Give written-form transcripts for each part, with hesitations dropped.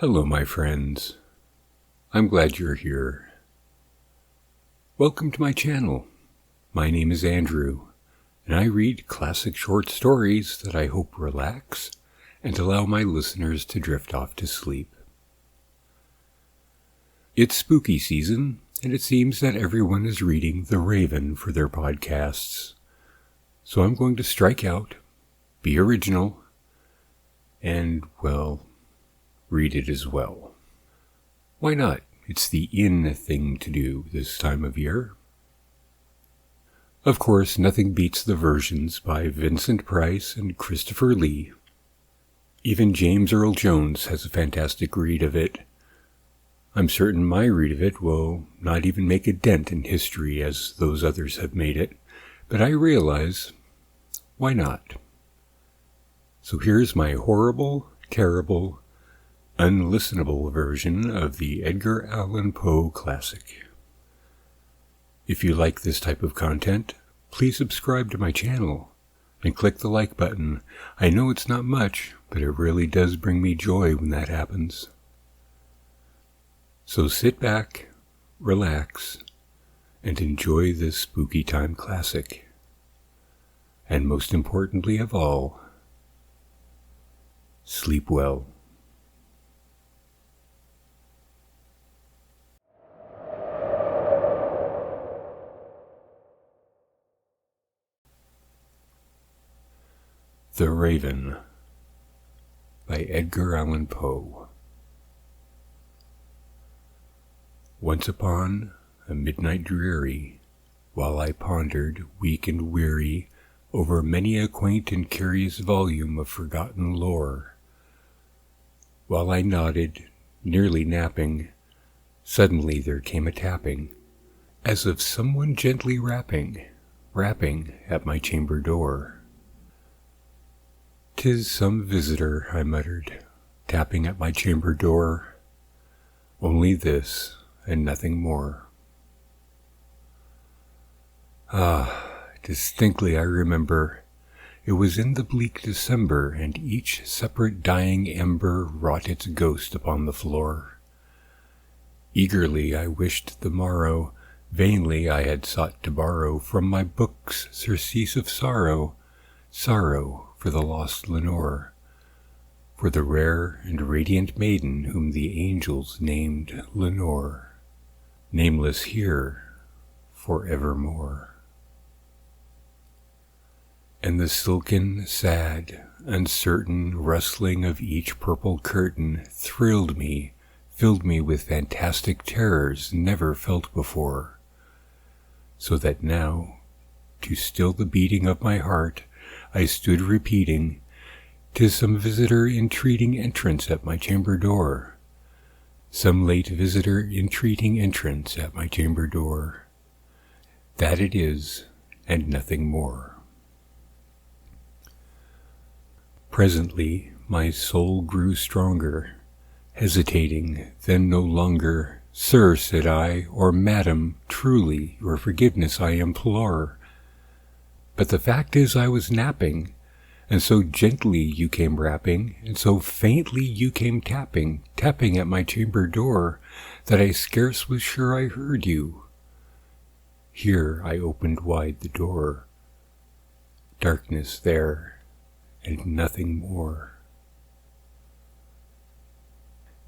Hello, my friends. I'm glad you're here. Welcome to my channel. My name is Andrew, and I read classic short stories that I hope relax and allow my listeners to drift off to sleep. It's spooky season, and it seems that everyone is reading The Raven for their podcasts. So I'm going to strike out, be original, and, well, read it as well. Why not? It's the in thing to do this time of year. Of course, nothing beats the versions by Vincent Price and Christopher Lee. Even James Earl Jones has a fantastic read of it. I'm certain my read of it will not even make a dent in history as those others have made it, but I realize, why not? So here's my horrible, terrible, unlistenable version of the Edgar Allan Poe classic. If you like this type of content, please subscribe to my channel and click the like button. I know it's not much, but it really does bring me joy when that happens. So sit back, relax, and enjoy this spooky time classic. And most importantly of all, sleep well. The Raven by Edgar Allan Poe. Once upon a midnight dreary, while I pondered, weak and weary, over many a quaint and curious volume of forgotten lore, while I nodded, nearly napping, suddenly there came a tapping, as of someone gently rapping at my chamber door. "'Tis some visitor," I muttered, tapping at my chamber door. Only this, and nothing more. Distinctly I remember. It was in the bleak December, and each separate dying ember wrought its ghost upon the floor. Eagerly I wished the morrow, vainly I had sought to borrow from my books surcease of sorrow, sorrow for the lost Lenore, for the rare and radiant maiden whom the angels named Lenore, nameless here forevermore. And the silken, sad, uncertain rustling of each purple curtain thrilled me, filled me with fantastic terrors never felt before, so that now, to still the beating of my heart, I stood repeating, "'Tis some visitor entreating entrance at my chamber door, some late visitor entreating entrance at my chamber door. That it is, and nothing more." Presently my soul grew stronger, hesitating, then no longer. "Sir," said I, "or Madam, truly your forgiveness I implore. But the fact is I was napping, and so gently you came rapping, and so faintly you came tapping at my chamber door, that I scarce was sure I heard you." Here I opened wide the door. Darkness there, and nothing more.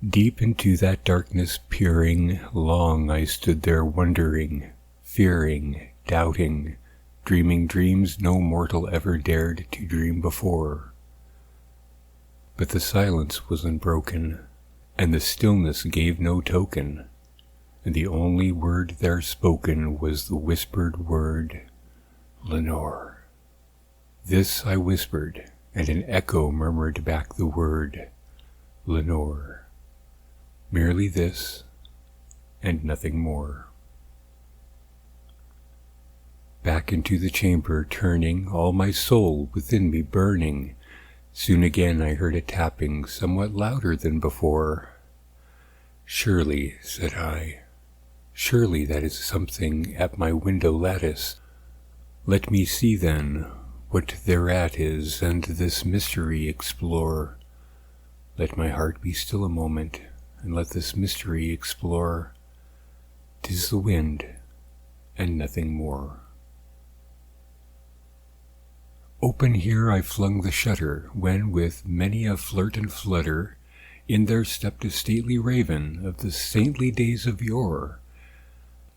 Deep into that darkness peering, long I stood there wondering, fearing, doubting, dreaming dreams no mortal ever dared to dream before. But the silence was unbroken, and the stillness gave no token, and the only word there spoken was the whispered word, "Lenore." This I whispered, and an echo murmured back the word, "Lenore." Merely this, and nothing more. Back into the chamber turning, all my soul within me burning, soon again I heard a tapping somewhat louder than before. "Surely," said I, "surely that is something at my window lattice. Let me see then what thereat is, and this mystery explore. Let my heart be still a moment, and let this mystery explore. 'Tis the wind, and nothing more. Open here I flung the shutter, when with many a flirt and flutter, in there stepped a stately raven of the saintly days of yore.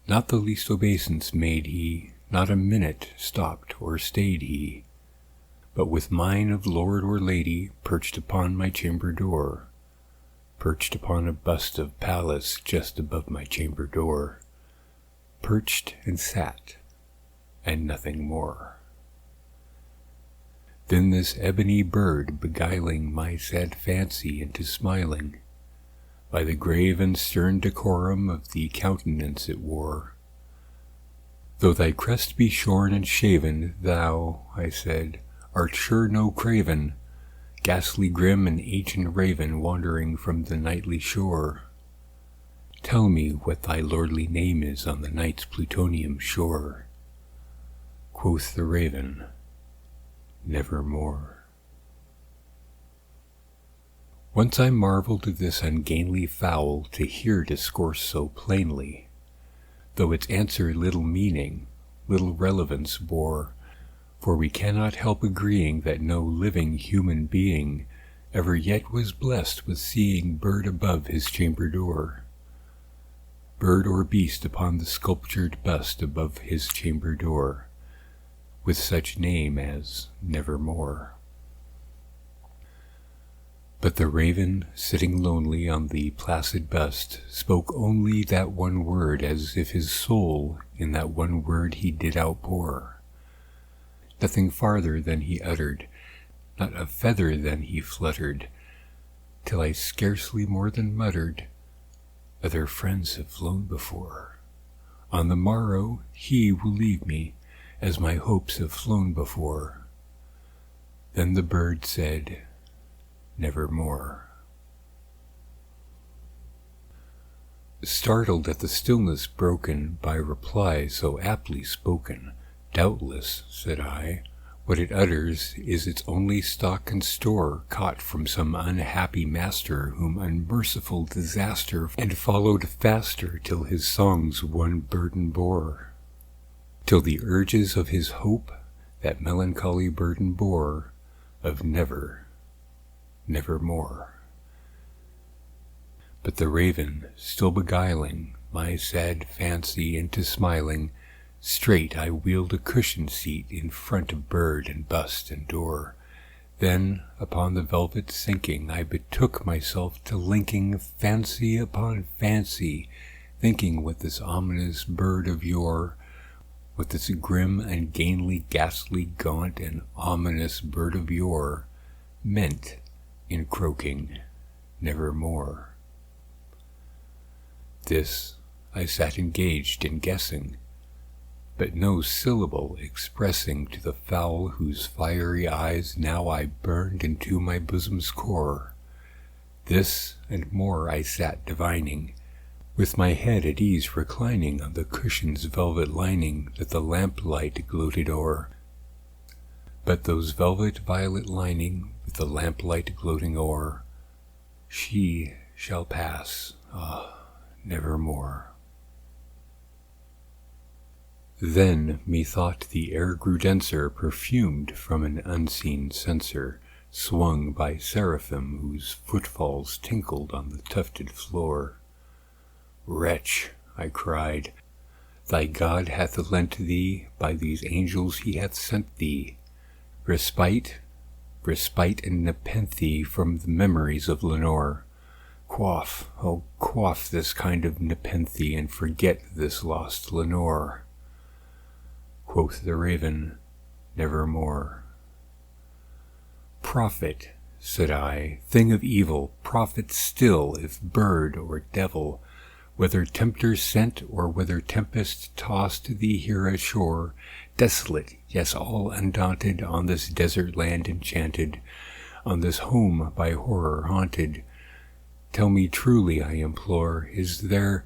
Not the least obeisance made he, not a minute stopped or stayed he, but with mine of lord or lady perched upon my chamber door, perched upon a bust of Pallas just above my chamber door, perched and sat, and nothing more. Then this ebony bird beguiling my sad fancy into smiling, by the grave and stern decorum of the countenance it wore. Though thy crest be shorn and shaven, thou, I said, art sure no craven, ghastly grim and ancient raven wandering from the nightly shore. Tell me what thy lordly name is on the night's plutonium shore. Quoth the raven, nevermore. Once I marveled at this ungainly fowl to hear discourse so plainly, though its answer little meaning, little relevance bore, for we cannot help agreeing that no living human being ever yet was blessed with seeing bird above his chamber door, bird or beast upon the sculptured bust above his chamber door, with such name as Nevermore. But the raven, sitting lonely on the placid bust, spoke only that one word, as if his soul in that one word he did outpour. Nothing farther than he uttered, not a feather than he fluttered, till I scarcely more than muttered, other friends have flown before. On the morrow he will leave me, as my hopes have flown before. Then the bird said, nevermore. Startled at the stillness broken by reply so aptly spoken, doubtless, said I, what it utters is its only stock and store, caught from some unhappy master whom unmerciful disaster and followed faster till his songs one burden bore, till the urges of his hope that melancholy burden bore of nevermore. But the raven, still beguiling my sad fancy into smiling, straight I wheeled a cushioned seat in front of bird and bust and door. Then, upon the velvet sinking, I betook myself to linking fancy upon fancy, thinking what this ominous bird of yore, what this grim, ungainly, ghastly, gaunt, and ominous bird of yore meant in croaking nevermore. This I sat engaged in guessing, but no syllable expressing to the fowl whose fiery eyes now I burned into my bosom's core. This and more I sat divining, with my head at ease reclining on the cushion's velvet lining that the lamplight gloated o'er. But those velvet violet lining with the lamplight gloating o'er, she shall pass, nevermore. Then methought the air grew denser, perfumed from an unseen censer, swung by seraphim whose footfalls tinkled on the tufted floor. Wretch, I cried, thy God hath lent thee, by these angels he hath sent thee, respite and nepenthe from the memories of Lenore. Quaff, oh quaff this kind of nepenthe, and forget this lost Lenore. Quoth the raven, nevermore. Prophet, said I, thing of evil, prophet still, if bird or devil, whether tempter sent or whether tempest tossed thee here ashore, desolate, yes, all undaunted, on this desert land enchanted, on this home by horror haunted. Tell me truly, I implore, is there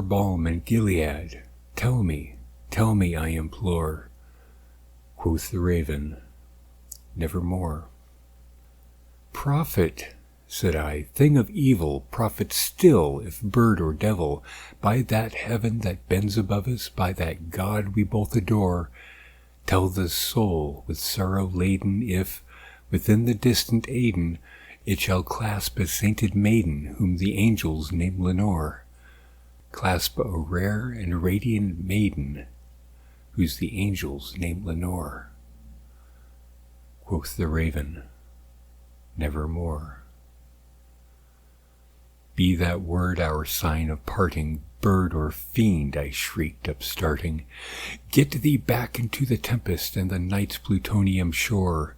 balm in Gilead? Tell me, I implore. Quoth the raven, nevermore. Prophet, said I, thing of evil, prophet still, if bird or devil, by that heaven that bends above us, by that God we both adore, tell the soul with sorrow laden if, within the distant Aidenn, it shall clasp a sainted maiden whom the angels name Lenore, clasp a rare and radiant maiden whose the angels name Lenore. Quoth the raven, nevermore. Be that word our sign of parting, bird or fiend, I shrieked, upstarting. Get thee back into the tempest and the night's plutonium shore.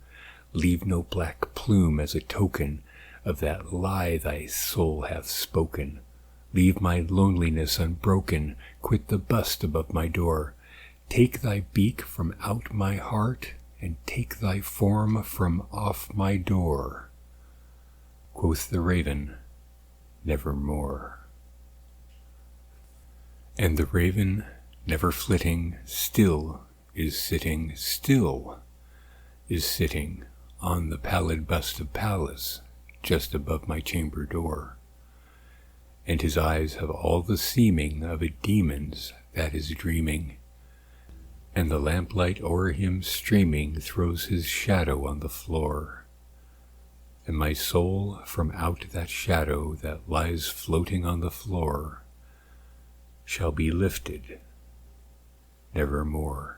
Leave no black plume as a token of that lie thy soul hath spoken. Leave my loneliness unbroken, quit the bust above my door. Take thy beak from out my heart, and take thy form from off my door. Quoth the raven, nevermore. And the raven, never flitting, still is sitting on the pallid bust of Pallas, just above my chamber door. And his eyes have all the seeming of a demon's that is dreaming, and the lamplight o'er him streaming throws his shadow on the floor. And my soul from out that shadow that lies floating on the floor shall be lifted nevermore.